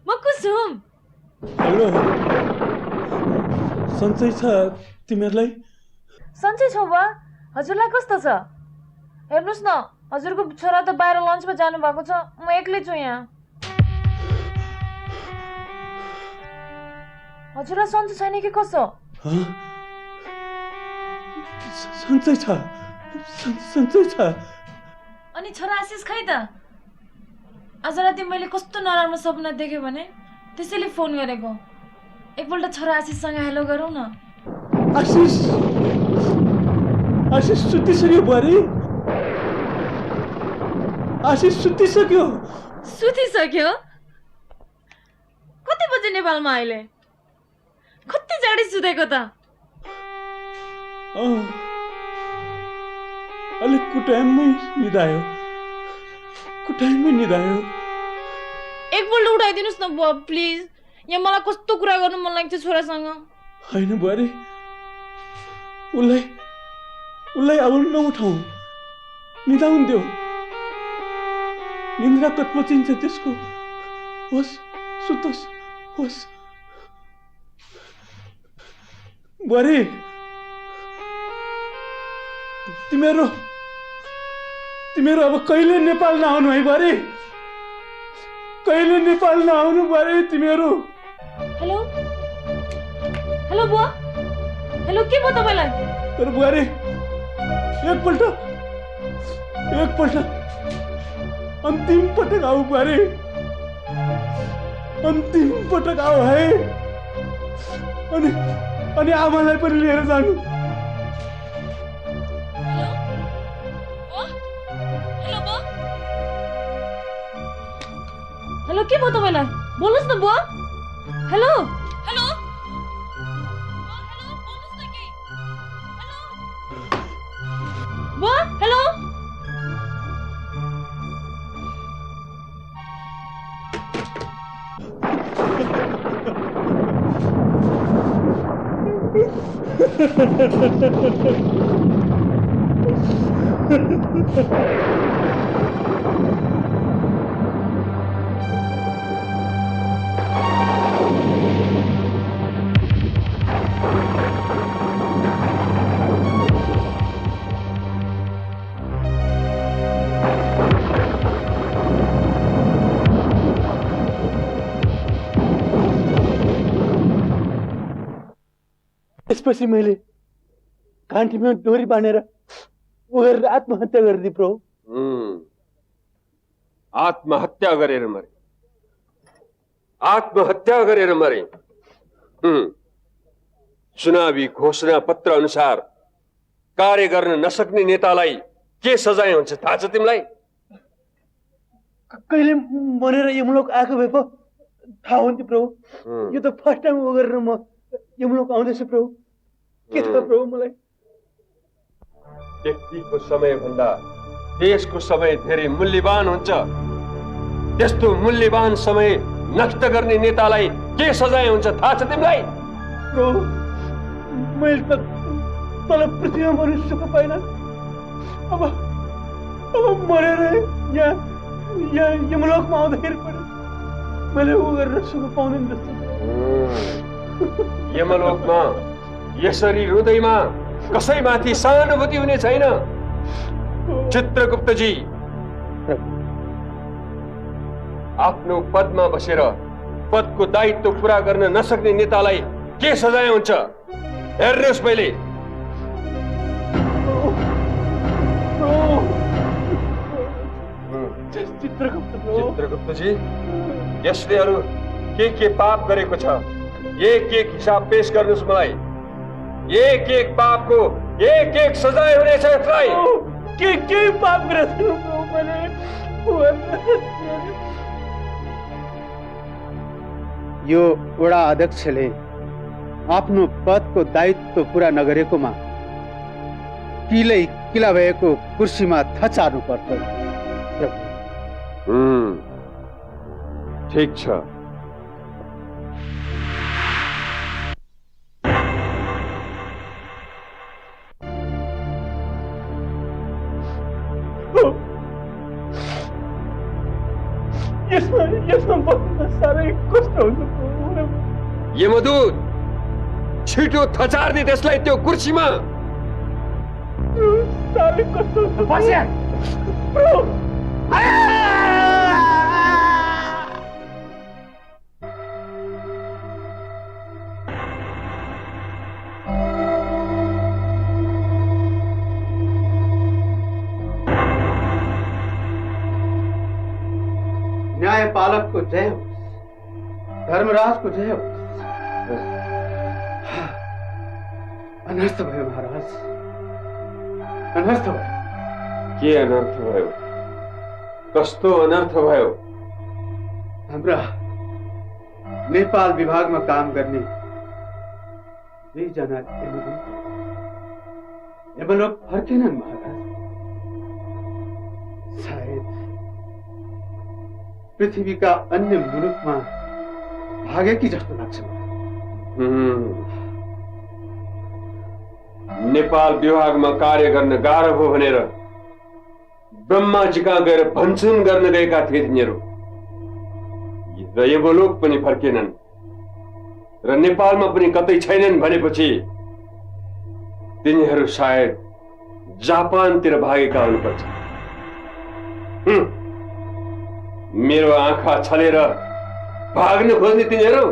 म कुसुम
हेलो सन्चै छ तिमीहरूलाई?
सन्चै छौ बा। हजुरलाई कस्तो छ? हेर्नुहोस् न, हजुरको छोरा त बाहिर लन्चमा जानुभएको छ, म एक्लै छु यहाँ। हजुरलाई सन्चो छैन कि कसो?
सन्चै छ, सन्चै छ।
अनि छोरा आशिष खै त? आज राति मैले कस्तो नराम्रो सपना देखेँ भने त्यसैले फोन गरेको। एकपल्ट छोरा आशिषसँग हेलो गरौँ न।
आशिष सुतिसक्यो बुहारी? आशिष सुतिसक्यो?
सुतिसक्यो? कति बजे नेपालमा अहिले? कति चाँडै सुतेको त?
अलिक कुटाइमै निदायो।
एकपल्ट उठाइदिनुहोस् न बुवा प्लिज। यहाँ मलाई कस्तो कुरा गर्नु मन लाग्छ छोरासँग।
होइन बुहारी, उसलाई अब नउठाऊ, निदाउन देऊ। निन्द्रा कत्मचिन्छ त्यसको। होस् सुतोस्, होस्। बुहारी, तिमीहरू अब कहिले नेपाल नआउनु है बुहारी? कहिले नेपाल नआउनु बुहारी तिमीहरू?
हेलो हेलो बुवा, हेलो के भयो तपाईँलाई?
तर बुहारी एकपल्ट अन्तिम पटक आऊ बुहारी, अन्तिम पटक आऊ है। अनि आमालाई पनि लिएर जानु।
हेलो के भयो तपाईँलाई? बोल्नुहोस् न बुवा। हेलो हेलो बुवा, हेलो।
त्यसपछि मैले घाँटीमा डोरी बाँधेर उ गरेर आत्महत्या गरिदिए प्रभु।
आत्महत्या गरेर मरे, आत्महत्या गरेर मरे। चुनावी घोषणा पत्र अनुसार कार्य गर्न नसक्ने नेतालाई के सजाय हुन्छ थाहा छ तिमीलाई?
कहिले मरेर यमलोक आएको भए पो थाहा हुन्थ्यो प्रभु। यो त फर्स्ट टाइम उ गरेर म यमलोक आउँदैछु प्रभु। के थाहा प्रभु मलाई?
व्यक्तिको समय भन्दा देशको समय धेरै मूल्यवान हुन्छ। त्यस्तो मूल्यवान समय नष्ट गर्ने नेतालाई के सजाय हुन्छ थाहा छ तिमीलाई?
प्रभु मैले त तल पृथ्वीमा मनुष्यको पाइन, अब मरेर यहाँ यमलोकमा आउँदाखेरि पनि मैले उ गरेर सुख पाउँदैन जस्तो।
यमलोकमा यसरी हृदयमा कसैमाथि सहानुभूति हुने छैन। चित्रगुप्तजी, आफ्नो पदमा बसेर पदको दायित्व पूरा गर्न नसक्ने नेतालाई के सजाय हुन्छ हेर्नुहोस् पहिले। चित्रगुप्तजी, यसले अरू के पाप गरेको छ एक हिसाब पेश गर्नुहोस् मलाई। एक पापको एक सजाय हुनेछ यसलाई।
के पाप गरेको मैले?
यो वडा अध्यक्षले आफ्नो पदको दायित्व पूरा नगरेकोमा किला भएको कुर्सीमा थचार्नु पर्छ।
ठीक छ।
यसमा बस्न साह्रै कष्ट हुन्छ।
यमदूत छिटो थचार्ने त्यसलाई त्यो कुर्सीमा।
न्यायपालक को जय हो, धर्मराज को जय हो। अनर्थ भयो महाराज, अनर्थ भयो।
के अनर्थ भयो? कस्तो अनर्थ भयो?
हाम्रा नेपाल विभागमा काम गर्ने दुईजना यमलोक फर्केनन् महाराज। सायद पृथ्वीका अन्य मुलुकमा भागेकी जस्तो लाग्छ।
नेपाल विभागमा कार्य गर्न गाह्रो भयो भनेर ब्रह्माजी कहाँ गएर भन्छन् गर्न गएका थिए तिनीहरू। र यमलोक पनि फर्केनन् र नेपालमा पनि कतै छैनन् भनेपछि तिनीहरू सायद जापानतिर भागेका हुनुपर्छ। मेरो आँखा छलेर भाग्न खोज्ने तिनीहरू।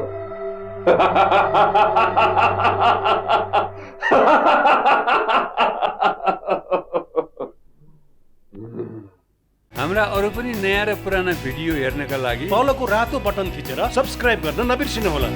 हाम्रा अरू पनि नयाँ र पुराना भिडियो हेर्नका लागि
तलको रातो बटन थिचेर सब्स्क्राइब गर्न नबिर्सिनुहोला।